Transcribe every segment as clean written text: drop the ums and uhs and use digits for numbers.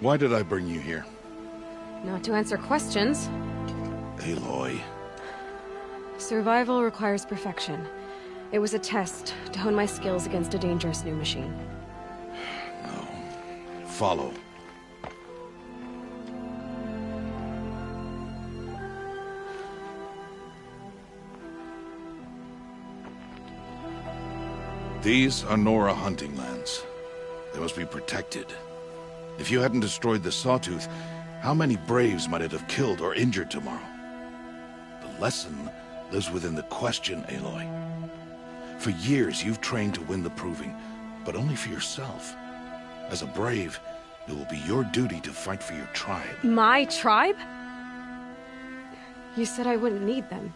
Why did I bring you here? Not to answer questions. Aloy. Survival requires perfection. It was a test to hone my skills against a dangerous new machine. No. Follow. These are Nora hunting lands. They must be protected. If you hadn't destroyed the Sawtooth, how many Braves might it have killed or injured tomorrow? The lesson lives within the question, Aloy. For years, you've trained to win the Proving, but only for yourself. As a Brave, it will be your duty to fight for your tribe. My tribe? You said I wouldn't need them.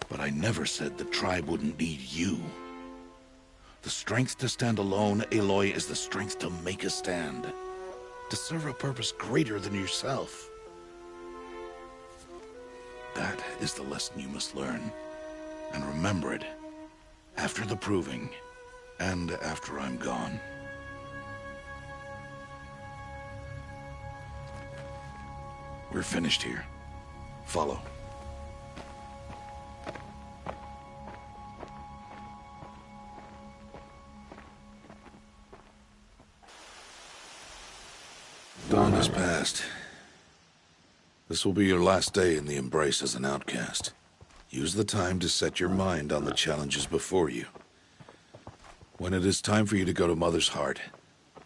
But I never said the tribe wouldn't need you. The strength to stand alone, Aloy, is the strength to make a stand. To serve a purpose greater than yourself. That is the lesson you must learn. And remember it. After the Proving. And after I'm gone. We're finished here. Follow. Dawn has passed. This will be your last day in the Embrace as an outcast. Use the time to set your mind on the challenges before you. When it is time for you to go to Mother's Heart,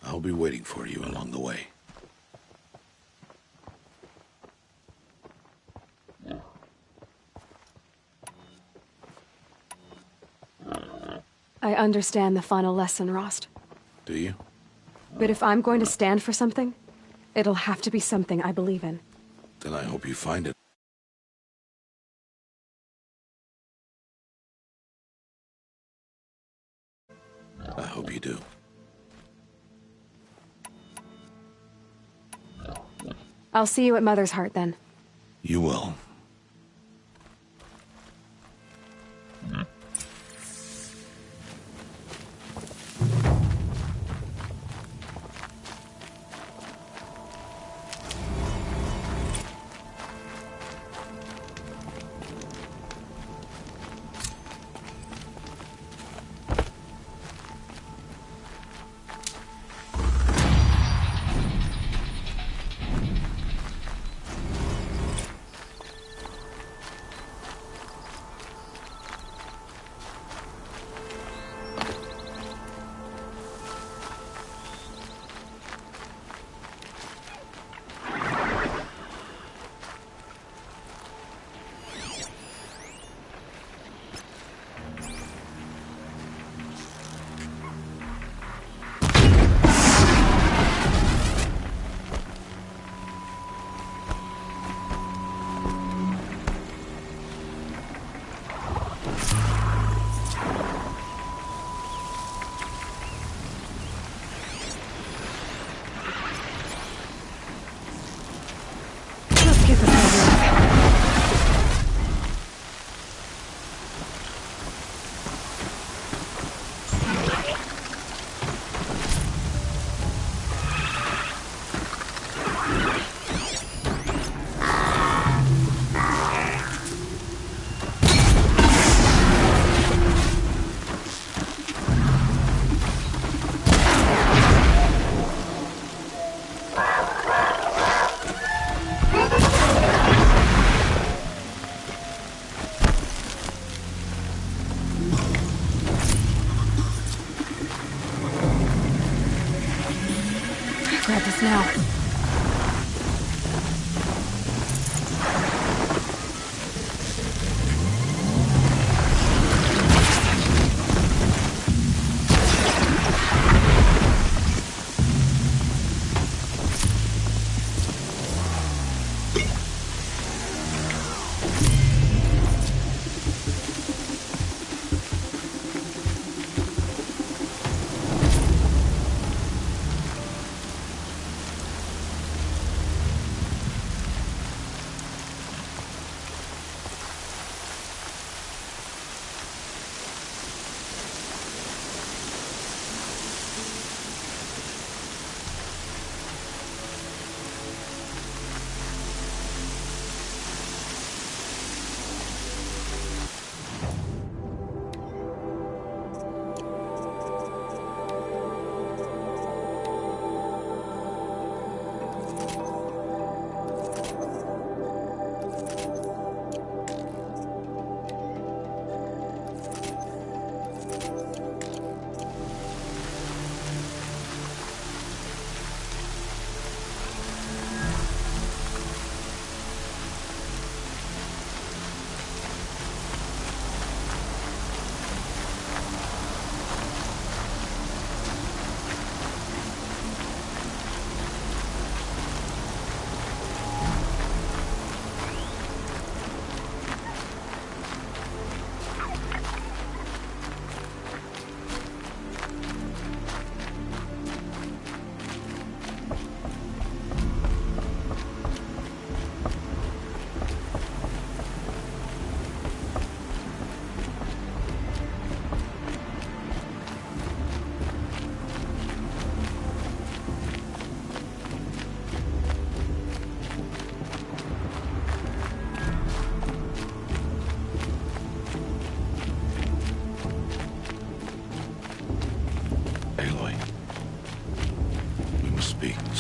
I'll be waiting for you along the way. I understand the final lesson, Rost. Do you? But if I'm going to stand for something, it'll have to be something I believe in. Then I hope you find it. I hope you do. I'll see you at Mother's Heart, then. You will.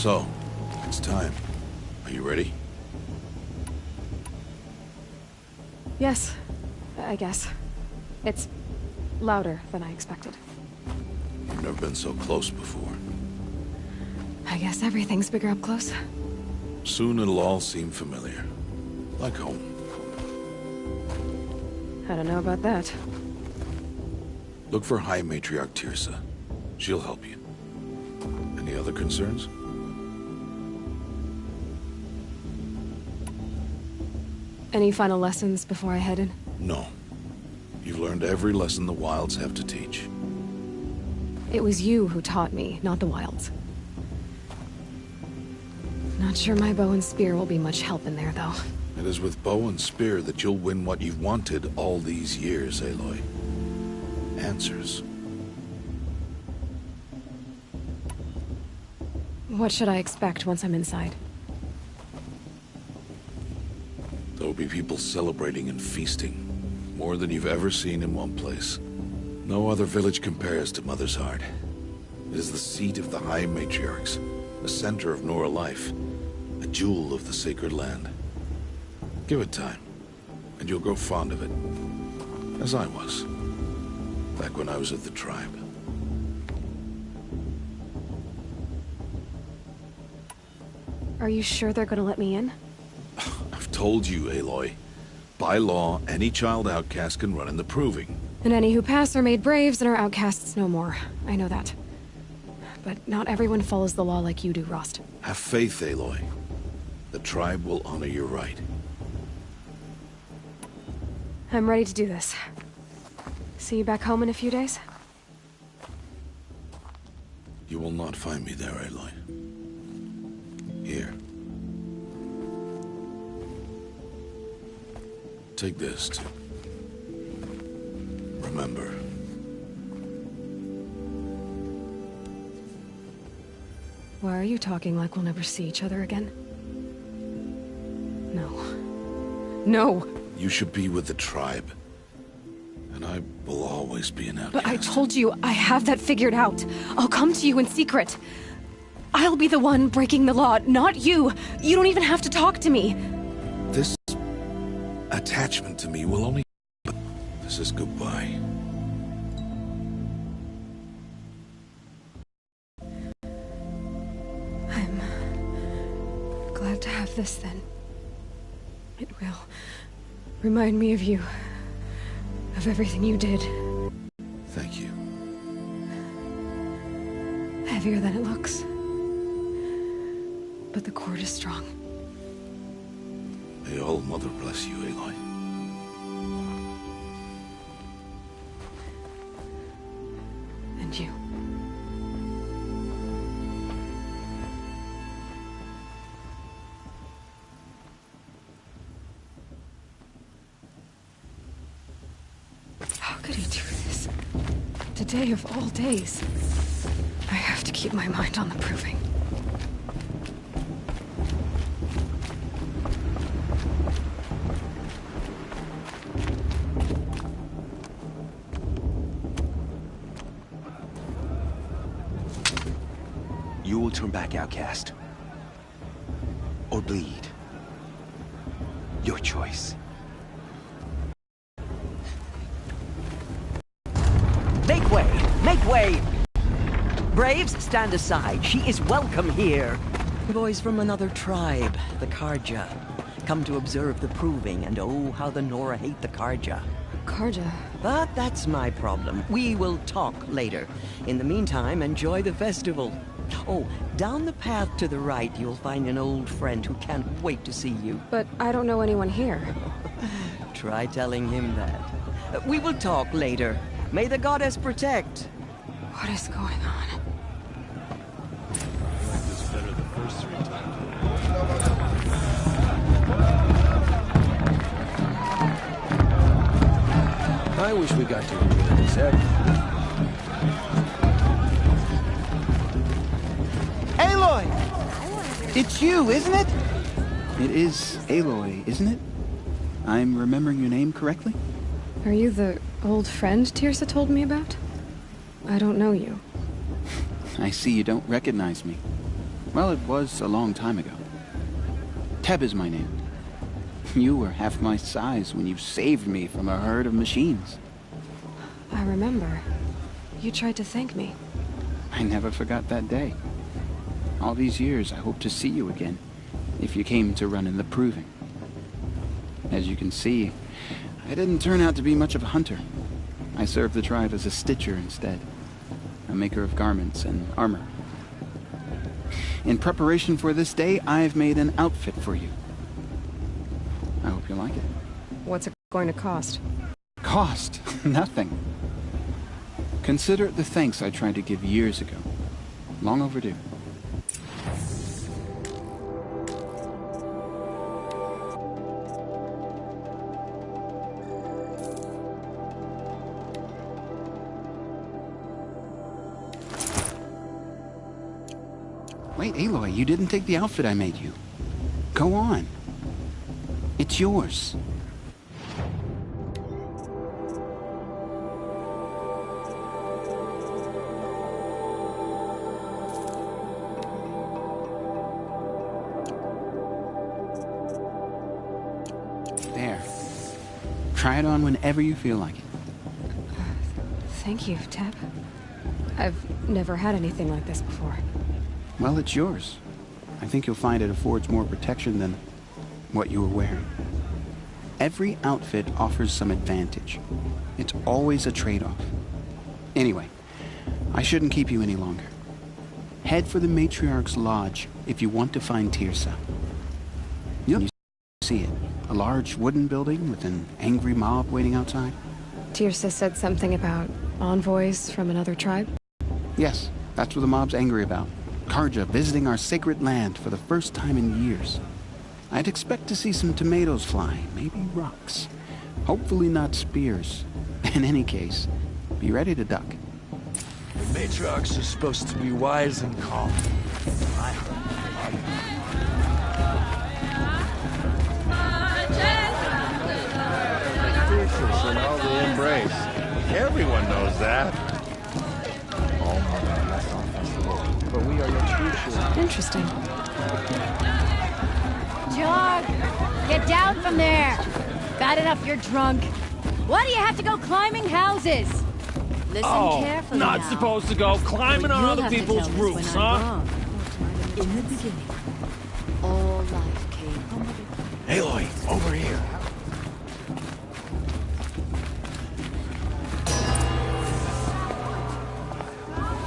So, it's time. Are you ready? Yes, I guess. It's louder than I expected. You've never been so close before. I guess everything's bigger up close. Soon it'll all seem familiar. Like home. I don't know about that. Look for High Matriarch Tirsa. She'll help you. Any other concerns? Any final lessons before I head in? No. You've learned every lesson the Wilds have to teach. It was you who taught me, not the Wilds. Not sure my bow and spear will be much help in there, though. It is with bow and spear that you'll win what you've wanted all these years, Aloy. Answers. What should I expect once I'm inside? There will be people celebrating and feasting. More than you've ever seen in one place. No other village compares to Mother's Heart. It is the seat of the High Matriarchs, the center of Nora life, a jewel of the sacred land. Give it time, and you'll grow fond of it. As I was, back when I was at the tribe. Are you sure they're gonna let me in? I've told you, Aloy. By law, any child outcast can run in the Proving. And any who pass are made braves and are outcasts no more. I know that. But not everyone follows the law like you do, Rost. Have faith, Aloy. The tribe will honor your right. I'm ready to do this. See you back home in a few days? You will not find me there, Aloy. Here. Take this, too. Remember. Why are you talking like we'll never see each other again? No. No! You should be with the tribe. And I will always be an outcast. But I told you, I have that figured out. I'll come to you in secret. I'll be the one breaking the law, not you. You don't even have to talk to me. This attachment to me will only... This is goodbye. I'm glad to have this, then. It will remind me of you. Of everything you did. Thank you. Heavier than it looks. But the cord is strong. May All Mother bless you, Aloy. And you. How could he do this? Today of all days. I have to keep my mind on the Proving. You will turn back, outcast. Or bleed. Your choice. Make way! Make way! Braves, stand aside. She is welcome here. Boys from another tribe, the Karja. Come to observe the Proving, and oh, how the Nora hate the Karja. Karja. But that's my problem. We will talk later. In the meantime, enjoy the festival. Oh, down the path to the right, you'll find an old friend who can't wait to see you. But I don't know anyone here. Try telling him that. We will talk later. May the goddess protect. What is going on? I wish we got to enjoy this every... Aloy! It's you, isn't it? It is Aloy, isn't it? I'm remembering your name correctly? Are you the old friend Tirsa told me about? I don't know you. I see you don't recognize me. Well, it was a long time ago. Teb is my name. You were half my size when you saved me from a herd of machines. I remember. You tried to thank me. I never forgot that day. All these years, I hope to see you again, if you came to run in the proving. As you can see, I didn't turn out to be much of a hunter. I served the tribe as a stitcher instead, a maker of garments and armor. In preparation for this day, I've made an outfit for you. I hope you like it. What's it going to cost? Cost? Nothing. Consider it the thanks I tried to give years ago. Long overdue. Wait, Aloy, you didn't take the outfit I made you. Go on. It's yours. There. Try it on whenever you feel like it. Thank you, Teb. I've never had anything like this before. Well, it's yours. I think you'll find it affords more protection than what you were wearing. Every outfit offers some advantage. It's always a trade-off. Anyway, I shouldn't keep you any longer. Head for the Matriarch's Lodge if you want to find Tirsa. You see it. A large wooden building with an angry mob waiting outside. Tirsa said something about envoys from another tribe? Yes, that's what the mob's angry about. Karja visiting our sacred land for the first time in years. I'd expect to see some tomatoes fly, maybe rocks. Hopefully not spears. In any case, be ready to duck. The matriarchs are supposed to be wise and calm. I Fierceness and all the embrace. Everyone knows that. But we are your true children. Interesting. John, get down from there. Bad enough you're drunk. Why do you have to go climbing houses? Listen carefully not now. supposed to go climbing on You'll other have to people's tell us roofs, when I'm huh? wrong. In the beginning, all life came from Aloy, over here.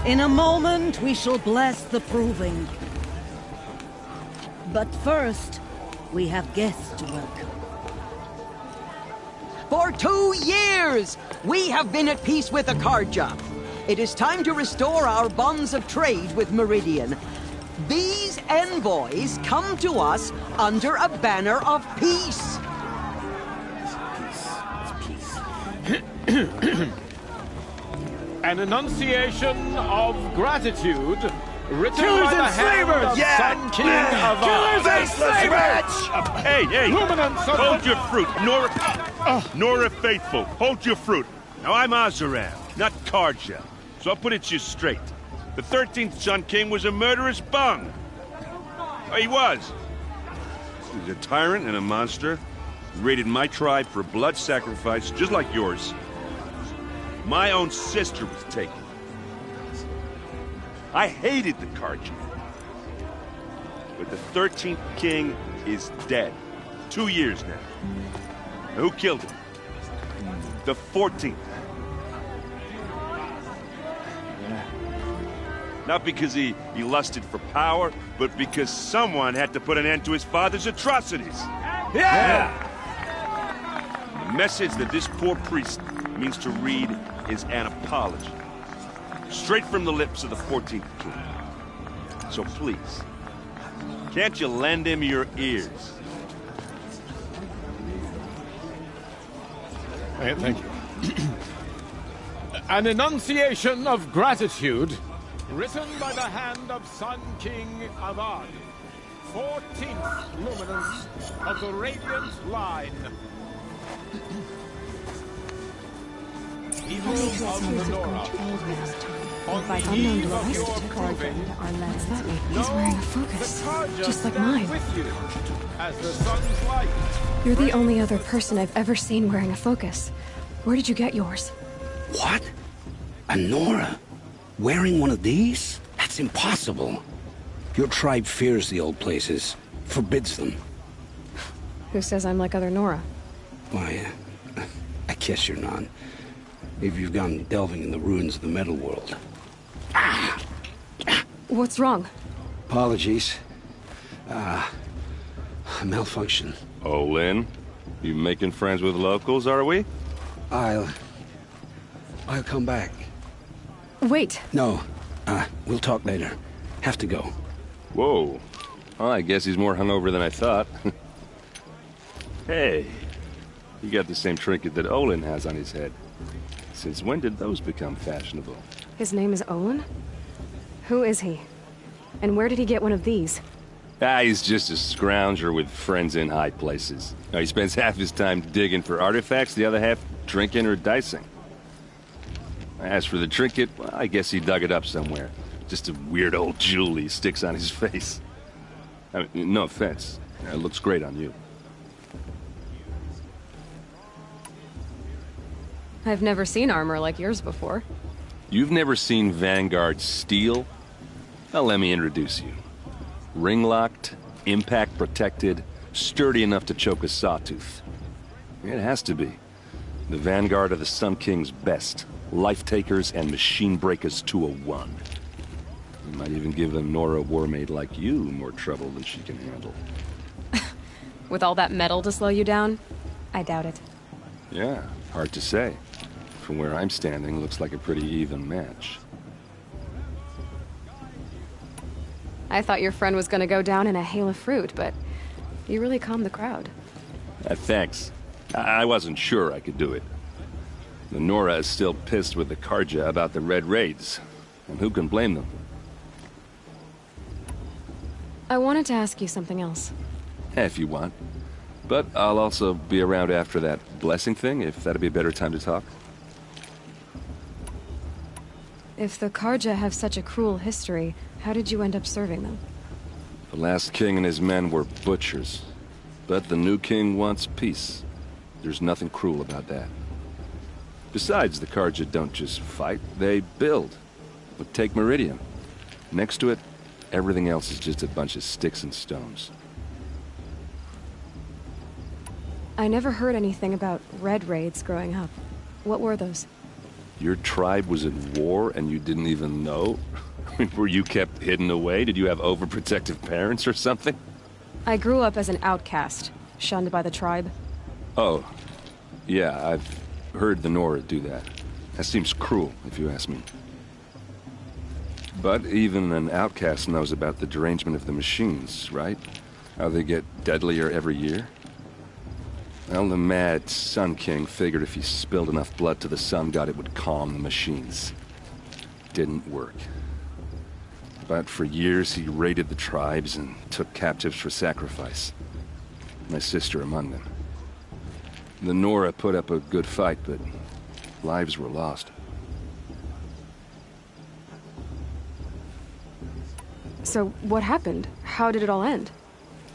In a moment, we shall bless the proving. But first, we have guests to welcome. For 2 years, we have been at peace with the Karja. It is time to restore our bonds of trade with Meridian. These envoys come to us under a banner of peace. An enunciation of gratitude written Killers by the and hand slavers! of Yeah! Sun King of Killers and slavers! Hey! Luminance of Hold your fruit, Nora Faithful. Hold your fruit. Now, I'm Azaram, not Karja, so I'll put it to you straight. The 13th Sun King was a murderous bung. Oh, he was. He was a tyrant and a monster. He raided my tribe for blood sacrifice, just like yours. My own sister was taken. I hated the Karja. But the 13th king is dead. 2 years now. Who killed him? The 14th. Not because he lusted for power, but because someone had to put an end to his father's atrocities. Yeah! The message that this poor priest means to read is an apology. Straight from the lips of the 14th king. So please, can't you lend him your ears? Thank you. An enunciation of gratitude written by the hand of Sun King Avad, 14th luminance of the Radiant Line. People of Lenora, If I unknown to us took our friend, our last that way. He's wearing a focus, just like mine. With you, as the sun's light. You're the only other person I've ever seen wearing a focus. Where did you get yours? What? A Nora? Wearing one of these? That's impossible. Your tribe fears the old places, forbids them. Who says I'm like other Nora? Why, I guess you're not. If you've gone delving in the ruins of the metal world. What's wrong? Apologies. A malfunction. Oh, Lynn? You making friends with locals, are we? I'll come back. Wait. No. We'll talk later. Have to go. Whoa. Well, I guess he's more hungover than I thought. Hey. You got the same trinket that Olin has on his head. Since when did those become fashionable? His name is Olin? Who is he? And where did he get one of these? He's just a scrounger with friends in high places. He spends half his time digging for artifacts, the other half drinking or dicing. As for the trinket, well, I guess he dug it up somewhere. Just a weird old jewel he sticks on his face. I mean, no offense. It looks great on you. I've never seen armor like yours before. You've never seen Vanguard steel? Well, let me introduce you. Ring-locked, impact-protected, sturdy enough to choke a sawtooth. It has to be. The Vanguard of the Sun King's best. Life-takers and machine-breakers to a one. You might even give a Nora warmaid like you more trouble than she can handle. With all that metal to slow you down? I doubt it. Yeah, hard to say. From where I'm standing, looks like a pretty even match. I thought your friend was gonna go down in a hail of fruit, but you really calmed the crowd. Thanks. I wasn't sure I could do it. The Nora is still pissed with the Karja about the Red Raids, and who can blame them? I wanted to ask you something else. If you want. But I'll also be around after that blessing thing, if that'd be a better time to talk. If the Karja have such a cruel history, how did you end up serving them? The last king and his men were butchers. But the new king wants peace. There's nothing cruel about that. Besides, the Karja don't just fight, they build. But take Meridian. Next to it, everything else is just a bunch of sticks and stones. I never heard anything about Red Raids growing up. What were those? Your tribe was at war and you didn't even know? Were you kept hidden away? Did you have overprotective parents or something? I grew up as an outcast, shunned by the tribe. Oh, yeah, I've heard the Nora do that. That seems cruel, if you ask me. But even an outcast knows about the derangement of the machines, right? How they get deadlier every year? Well, the mad Sun King figured if he spilled enough blood to the Sun God, it would calm the machines. Didn't work. But for years, he raided the tribes and took captives for sacrifice. My sister among them. The Nora put up a good fight, but lives were lost. So, what happened? How did it all end?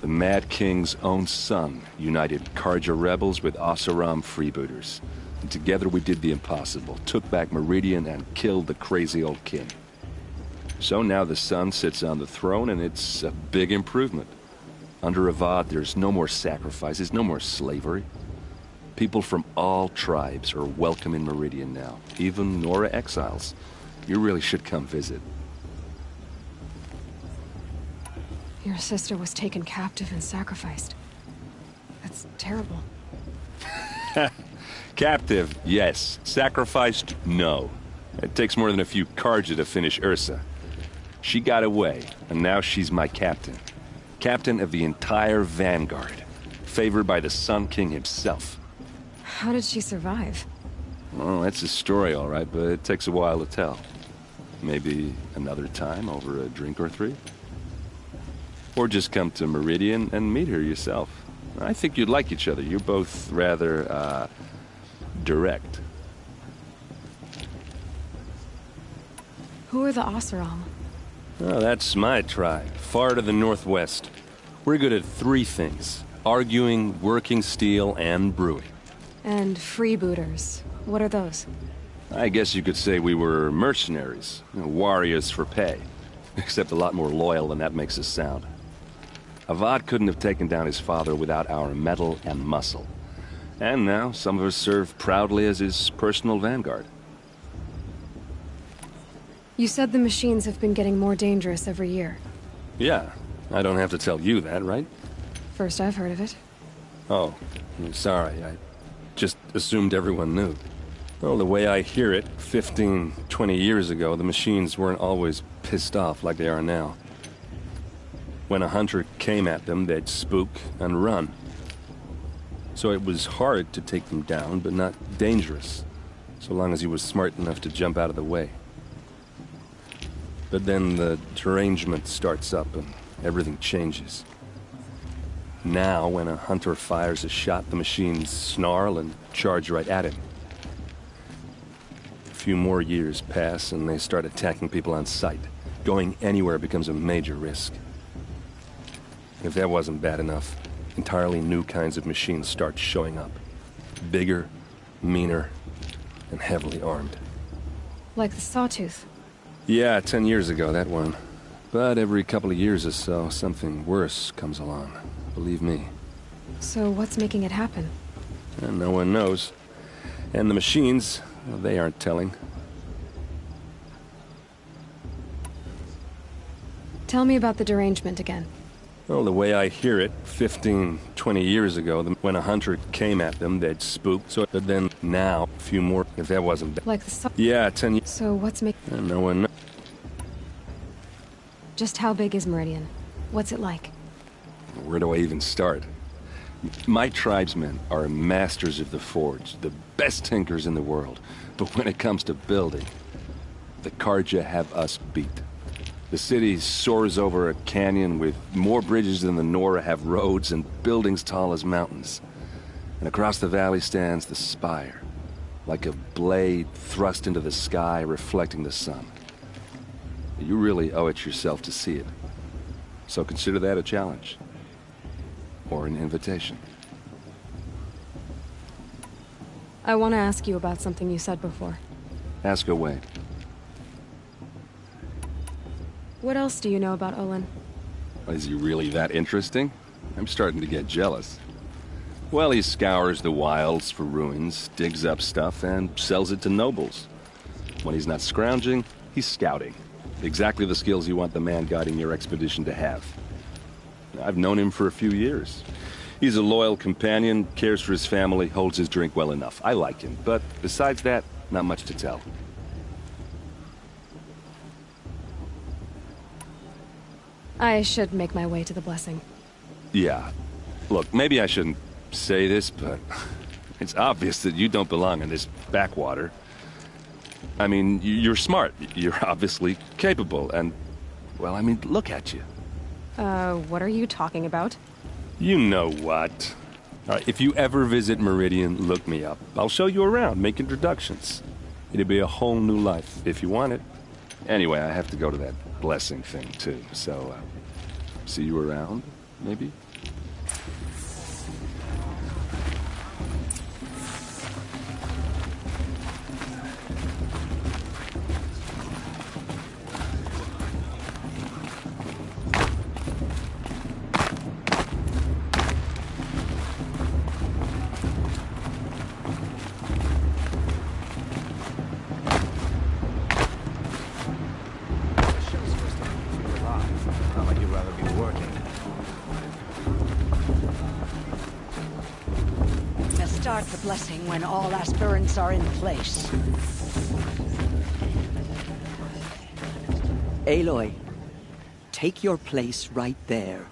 The Mad King's own son united Karja rebels with Oseram freebooters. And together we did the impossible, took back Meridian and killed the crazy old king. So now the son sits on the throne and it's a big improvement. Under Avad, there's no more sacrifices, no more slavery. People from all tribes are welcome in Meridian now, even Nora exiles. You really should come visit. Your sister was taken captive and sacrificed. That's terrible. Captive, yes. Sacrificed, no. It takes more than a few Karja to finish Ursa. She got away, and now she's my captain. Captain of the entire Vanguard. Favored by the Sun King himself. How did she survive? Well, that's a story, all right, but it takes a while to tell. Maybe another time over a drink or three? Or just come to Meridian and meet her yourself. I think you'd like each other. You're both rather, direct. Who are the Oseram? Oh, that's my tribe, far to the northwest. We're good at 3 things: arguing, working steel, and brewing. And freebooters. What are those? I guess you could say we were mercenaries, warriors for pay. Except a lot more loyal than that makes us sound. Avad couldn't have taken down his father without our metal and muscle. And now, some of us serve proudly as his personal vanguard. You said the machines have been getting more dangerous every year. Yeah, I don't have to tell you that, right? First I've heard of it. Oh, I'm sorry. I just assumed everyone knew. Well, the way I hear it, 15, 20 years ago, the machines weren't always pissed off like they are now. When a hunter came at them, they'd spook and run. So it was hard to take them down, but not dangerous, so long as he was smart enough to jump out of the way. But then the derangement starts up and everything changes. Now, when a hunter fires a shot, the machines snarl and charge right at him. A few more years pass and they start attacking people on sight. Going anywhere becomes a major risk. If that wasn't bad enough, entirely new kinds of machines start showing up. Bigger, meaner, and heavily armed. Like the Sawtooth. Yeah, 10 years ago, that one. But every couple of years or so, something worse comes along. Believe me. So what's making it happen? And no one knows. And the machines, well, they aren't telling. Tell me about the derangement again. Well, the way I hear it, 15, 20 years ago, when a hunter came at them, they'd spook. So, but then now, a few more, if that wasn't... Like the... Yeah, 10 years... So what's making... And no one knows. Just how big is Meridian? What's it like? Where do I even start? My tribesmen are masters of the forge, the best tinkers in the world. But when it comes to building, the Karja have us beat. The city soars over a canyon with more bridges than the Nora have roads and buildings tall as mountains. And across the valley stands the spire, like a blade thrust into the sky reflecting the sun. You really owe it yourself to see it. So consider that a challenge. Or an invitation. I want to ask you about something you said before. Ask away. What else do you know about Olin? Is he really that interesting? I'm starting to get jealous. Well, he scours the wilds for ruins, digs up stuff, and sells it to nobles. When he's not scrounging, he's scouting. Exactly the skills you want the man guiding your expedition to have. I've known him for a few years. He's a loyal companion, cares for his family, holds his drink well enough. I like him, but besides that, not much to tell. I should make my way to the blessing. Yeah. Look, maybe I shouldn't say this, but it's obvious that you don't belong in this backwater. I mean, you're smart. You're obviously capable, and, well, I mean, look at you. What are you talking about? You know what. All right, if you ever visit Meridian, look me up. I'll show you around, make introductions. It'll be a whole new life, if you want it. Anyway, I have to go to that blessing thing, too, so, see you around, maybe? Start the blessing when all aspirants are in place. Aloy, take your place right there.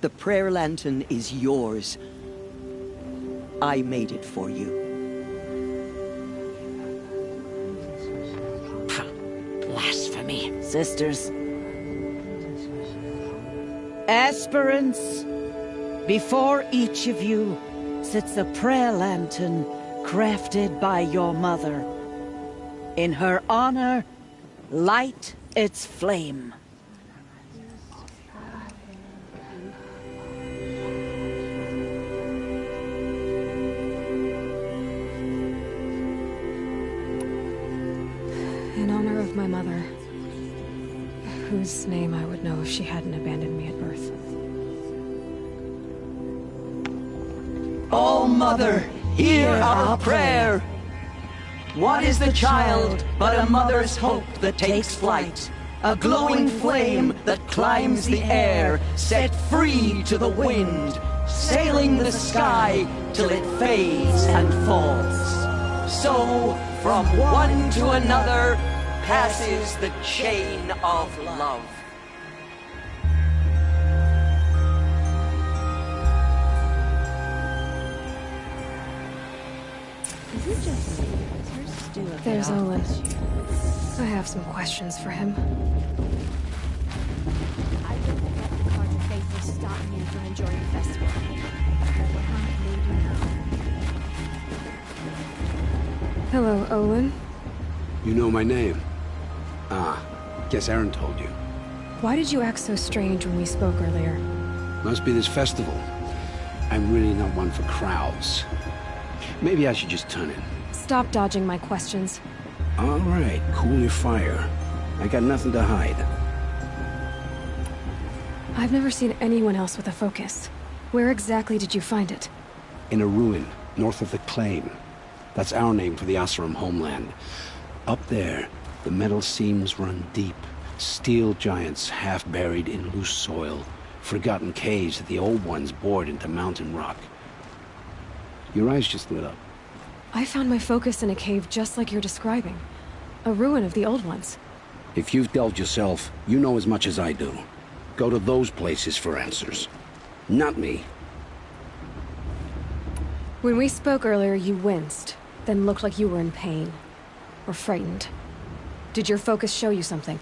The prayer lantern is yours. I made it for you. Blasphemy. Sisters. Aspirants, before each of you sits a prayer lantern crafted by your mother. In her honor, Light its flame. In honor of my mother, whose name I would know if she hadn't abandoned me at birth. Oh, Mother, hear our prayer. What is the child but a mother's hope that takes flight? A glowing flame that climbs the air, set free to the wind, sailing the sky till it fades and falls. So, from one to another, passes the chain of love. There's Olin. I have some questions for him. I don't let the Carter faithful stop me from enjoying the festival. Hello, Olin. You know my name? Ah, guess Aaron told you. Why did you act so strange when we spoke earlier? Must be this festival. I'm really not one for crowds. Maybe I should just turn in. Stop dodging my questions. All right, cool your fire. I got nothing to hide. I've never seen anyone else with a focus. Where exactly did you find it? In a ruin, north of the Claim. That's our name for the Oseram homeland. Up there, the metal seams run deep. Steel giants half buried in loose soil. Forgotten caves that the old ones bored into mountain rock. Your eyes just lit up. I found my focus in a cave just like you're describing. A ruin of the old ones. If you've delved yourself, you know as much as I do. Go to those places for answers. Not me. When we spoke earlier, you winced, then looked like you were in pain. Or frightened. Did your focus show you something?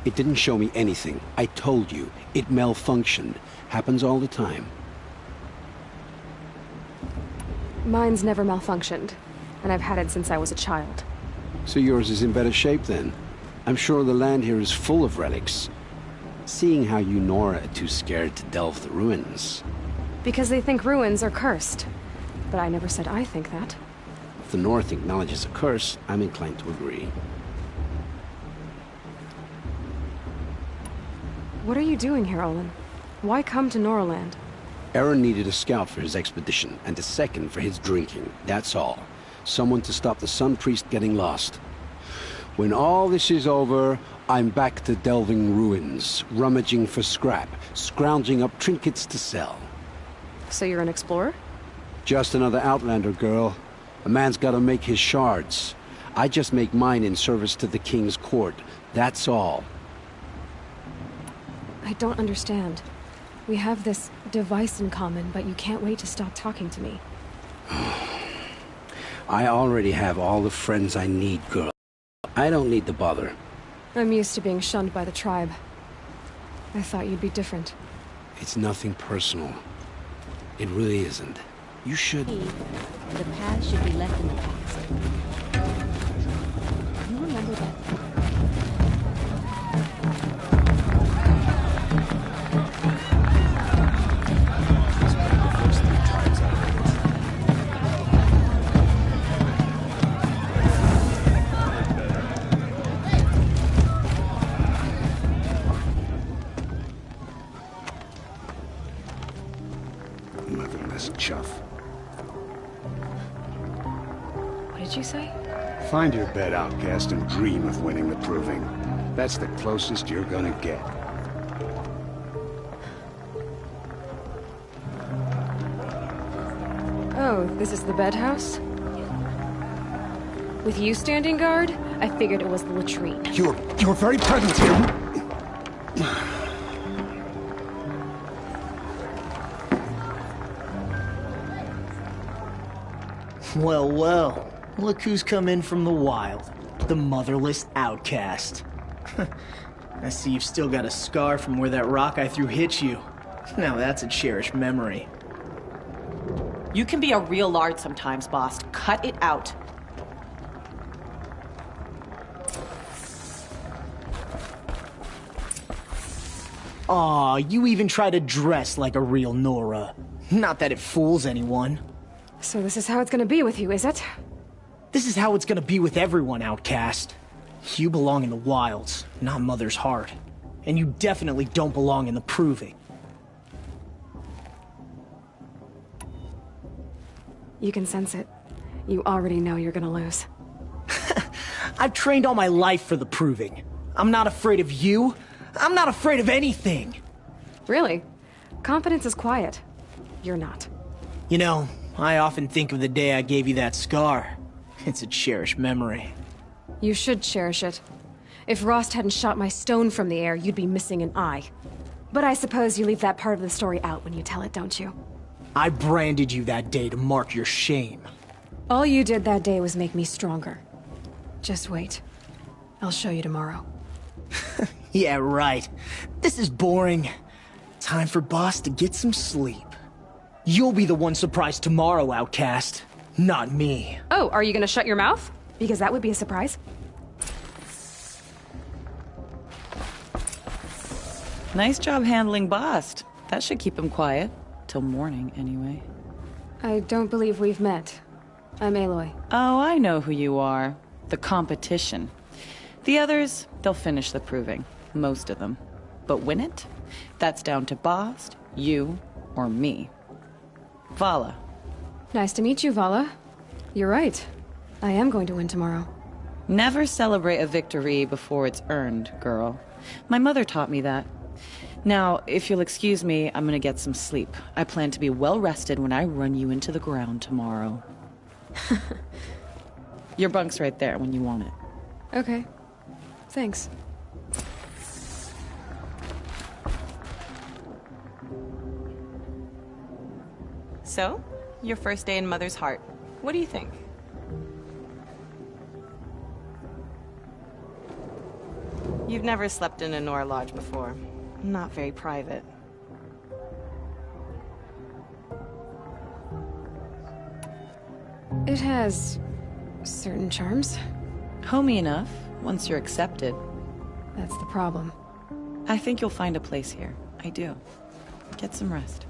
It didn't show me anything. I told you. It malfunctioned. Happens all the time. Mine's never malfunctioned, and I've had it since I was a child. So yours is in better shape then. I'm sure the land here is full of relics. Seeing how you Nora are too scared to delve the ruins. Because they think ruins are cursed. But I never said I think that. If the North acknowledges a curse, I'm inclined to agree. What are you doing here, Olin? Why come to Noraland? Aaron needed a scout for his expedition, and a second for his drinking. That's all. Someone to stop the Sun Priest getting lost. When all this is over, I'm back to delving ruins, rummaging for scrap, scrounging up trinkets to sell. So you're an explorer? Just another Outlander, girl. A man's gotta make his shards. I just make mine in service to the King's court. That's all. I don't understand. We have this device in common, but you can't wait to stop talking to me. I already have all the friends I need, girl. I don't need the bother. I'm used to being shunned by the tribe. I thought you'd be different. It's nothing personal. It really isn't. You should... The past should be left in the past. You remember that? Motherless chuff. What did you say? Find your bed, outcast, and dream of winning the proving. That's the closest you're gonna get. Oh, this is the bedhouse? With you standing guard, I figured it was the latrine. Your very presence here... Well, well. Look who's come in from the wild. The motherless outcast. I see you've still got a scar from where that rock I threw hit you. Now that's a cherished memory. You can be a real lard sometimes, boss. Cut it out. Aw, you even try to dress like a real Nora. Not that it fools anyone. So this is how it's gonna be with you, is it? This is how it's gonna be with everyone, Outcast. You belong in the wilds, not Mother's heart. And you definitely don't belong in the Proving. You can sense it. You already know you're gonna lose. I've trained all my life for the Proving. I'm not afraid of you. I'm not afraid of anything. Really? Confidence is quiet. You're not. You know, I often think of the day I gave you that scar. It's a cherished memory. You should cherish it. If Rost hadn't shot my stone from the air, you'd be missing an eye. But I suppose you leave that part of the story out when you tell it, don't you? I branded you that day to mark your shame. All you did that day was make me stronger. Just wait. I'll show you tomorrow. Yeah, right. This is boring. Time for Boss to get some sleep. You'll be the one surprised tomorrow, Outcast. Not me. Oh, are you gonna shut your mouth? Because that would be a surprise. Nice job handling Bast. That should keep him quiet. Till morning, anyway. I don't believe we've met. I'm Aloy. Oh, I know who you are. The competition. The others, they'll finish the Proving. Most of them. But win it? That's down to Bast, you, or me. Vala. Nice to meet you, Vala. You're right. I am going to win tomorrow. Never celebrate a victory before it's earned, girl. My mother taught me that. Now, if you'll excuse me, I'm gonna get some sleep. I plan to be well rested when I run you into the ground tomorrow. Your bunk's right there when you want it. Okay. Thanks. So, your first day in Mother's heart. What do you think? You've never slept in a Nora lodge before. Not very private. It has certain charms. Homey enough, once you're accepted. That's the problem. I think you'll find a place here. I do. Get some rest.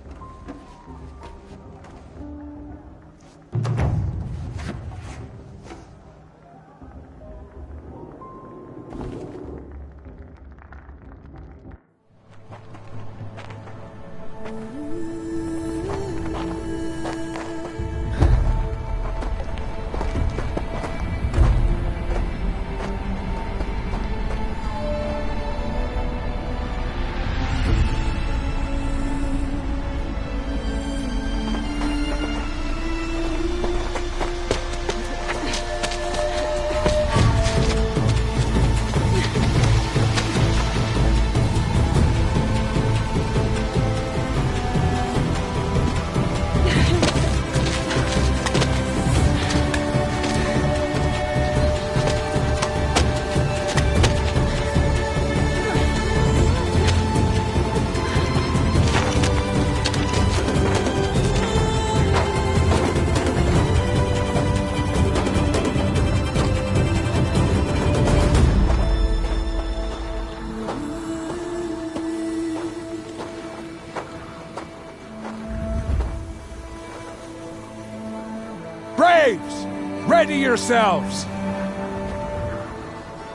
Braves! Ready yourselves!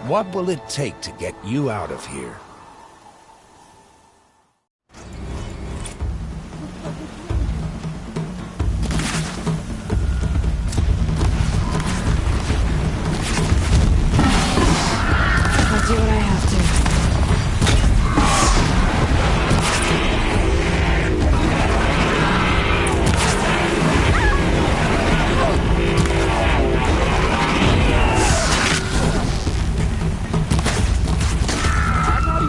What will it take to get you out of here? I'll do what I have to. I'm not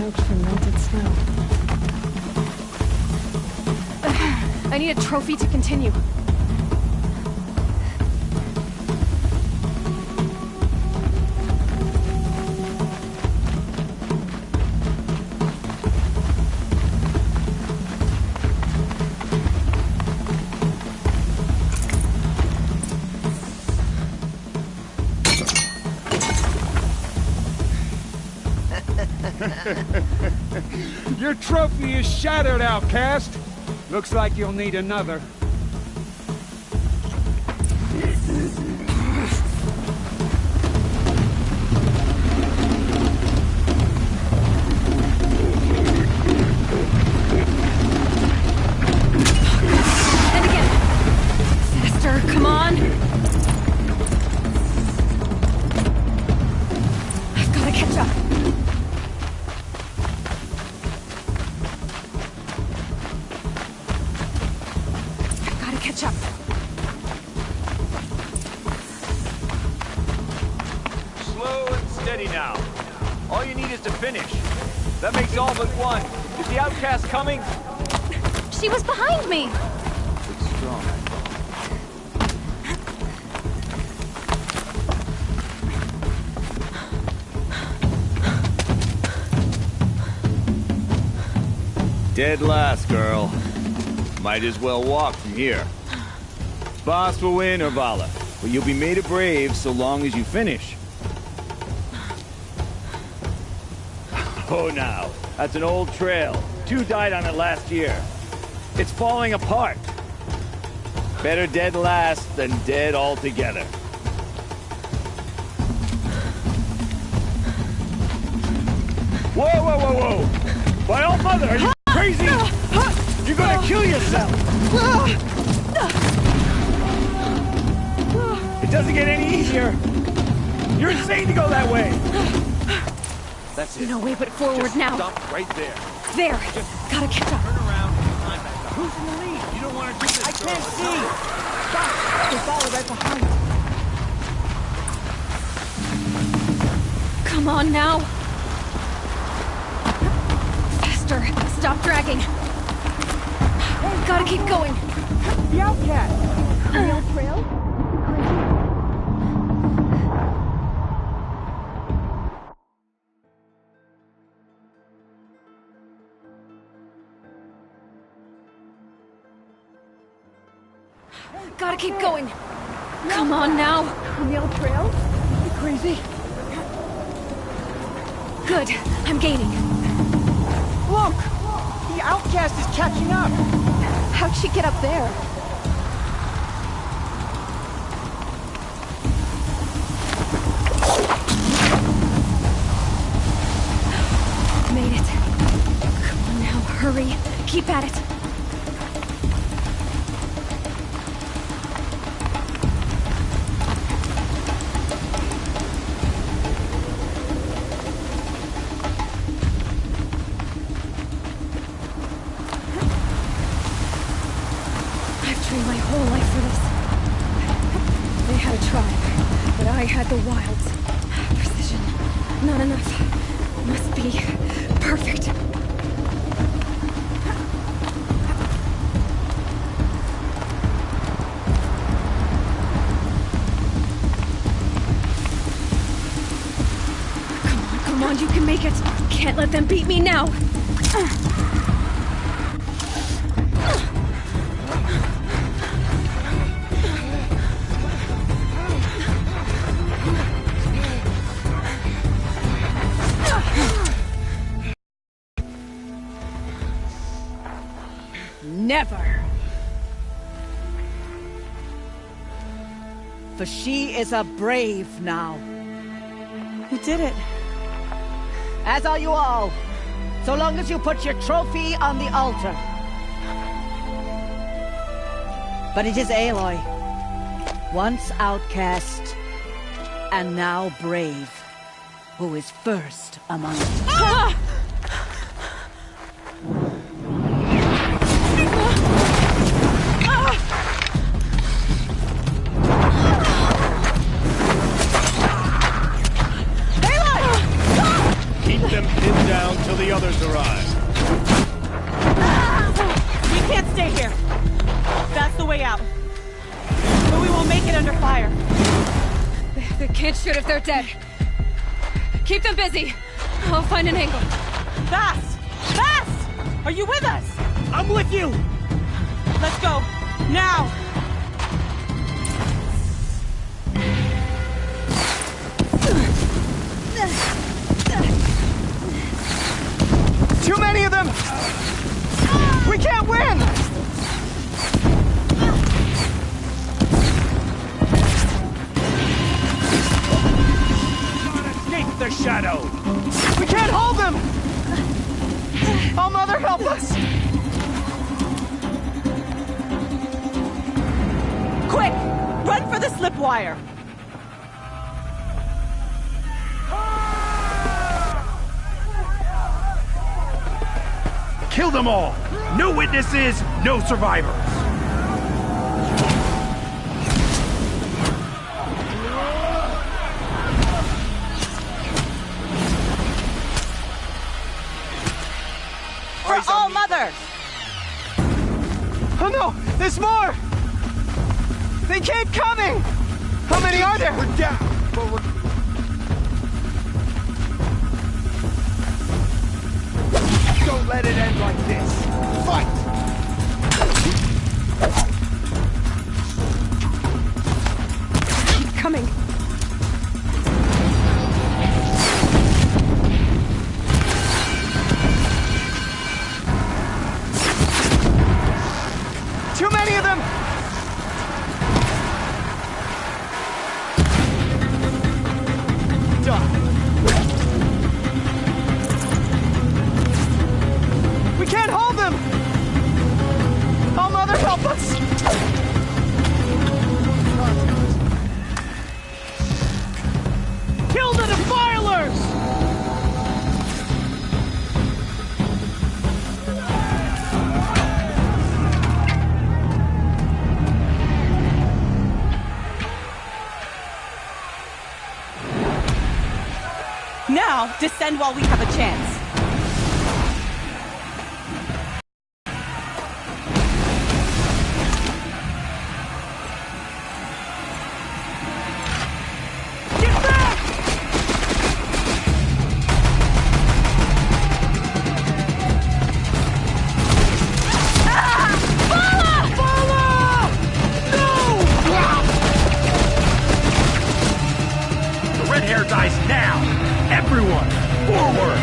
couch from melted snow. I need a trophy to continue. Your trophy is shattered, outcast. Looks like you'll need another. And again. Faster, come on. I've got to catch up. Catch up. Slow and steady now. All you need is to finish. That makes all but one. Is the outcast coming? She was behind me! It's strong. Dead last, girl. Might as well walk from here. Boss will win or Vala, but you'll be made a brave so long as you finish. Oh, now, that's an old trail. 2 died on it last year. It's falling apart. Better dead last than dead altogether. Whoa, whoa, whoa, whoa! By all mother, are you crazy? You're gonna kill yourself! It doesn't get any easier! You're insane to go that way! That's it. No way but forward Just now. Stop right there. There! Gotta catch up. Turn around and climb back up. Who's in the lead? You don't want to do this. I can't see! Stop! They follow right behind. Come on now. Faster. Stop dragging. Gotta keep going. The outcast! Real trail? Gotta keep going. Come on now. On the old trail? You crazy? Good. I'm gaining. Look! The outcast is catching up! How'd she get up there? Made it. Come on now, hurry. Keep at it. My whole life for this. They had a tribe, but I had the wilds. Precision. Not enough. Must be perfect. Come on, you can make it. Can't let them beat me now. Never. For she is a brave now. You did it. As are you all. So long as you put your trophy on the altar. But it is Aloy, once outcast, and now brave, who is first among us. Ah! Keep them Pinned down till the others arrive. We can't stay here. That's the way out. But we won't make it under fire. They can't shoot if they're dead. Keep them busy. I'll find an angle. Fast! Fast! Are you with us? I'm with you! Let's go. Now! Too many of them! We can't win! Escape the shadow! We can't hold them! Oh, Mother, help us! Quick! Run for the slip wire! Kill them all! No witnesses, no survivors! For all mothers! Oh no! There's more! They keep coming! How many are there? We're down, but we're... Don't let it end like this. Fight! Keep coming. Too many of them! We can't hold them! Oh, Mother, help us! Kill the defilers! Now, descend while we have a chance. Red hair dies now! Everyone, forward!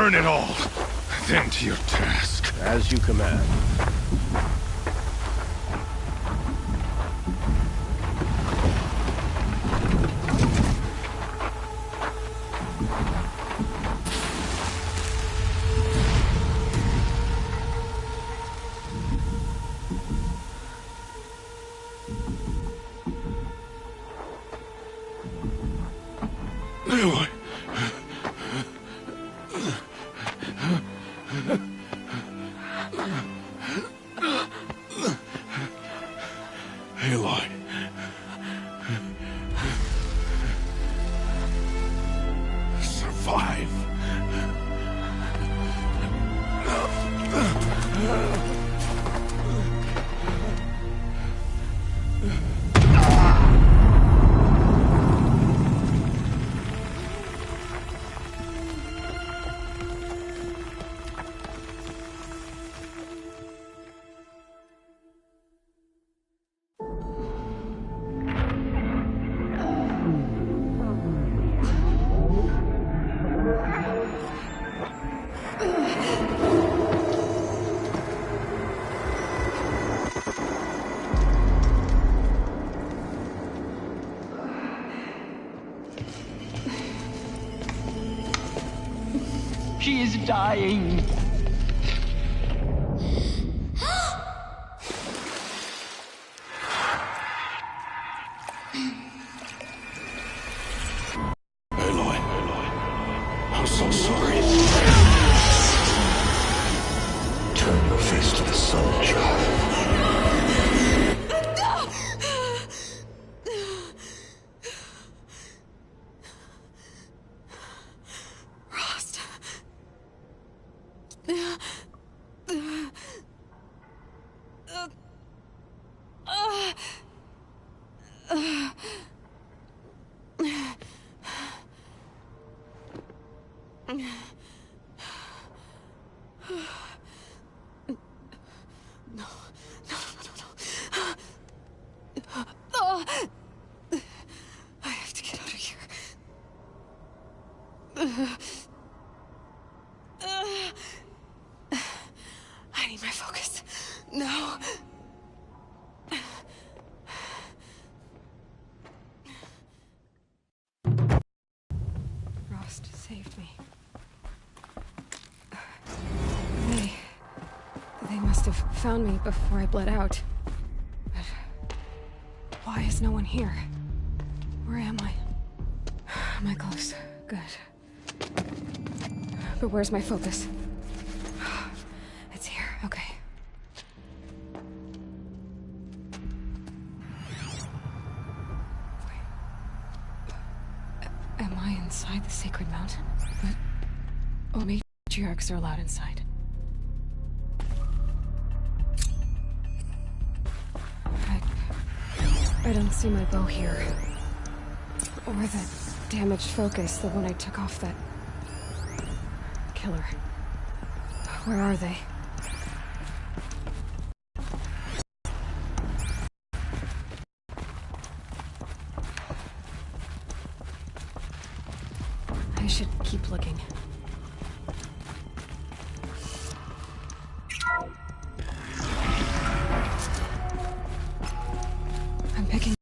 Burn it all. Then to your task. As you command. Aloy. Aloy. Survive. She is dying. Aloy. I'm so sorry. Turn your face to the sun, child. I have to get out of here. I need my focus. No. Rost saved me. They must have found me before I bled out. But why is no one here? Where am I? Am I close? Good. But where's my focus? It's here. Okay. Wait. Am I inside the sacred mountain? But matriarchs are allowed inside. I don't see my bow here. Or that damaged focus, the one I took off that killer. Where are they? I should keep looking.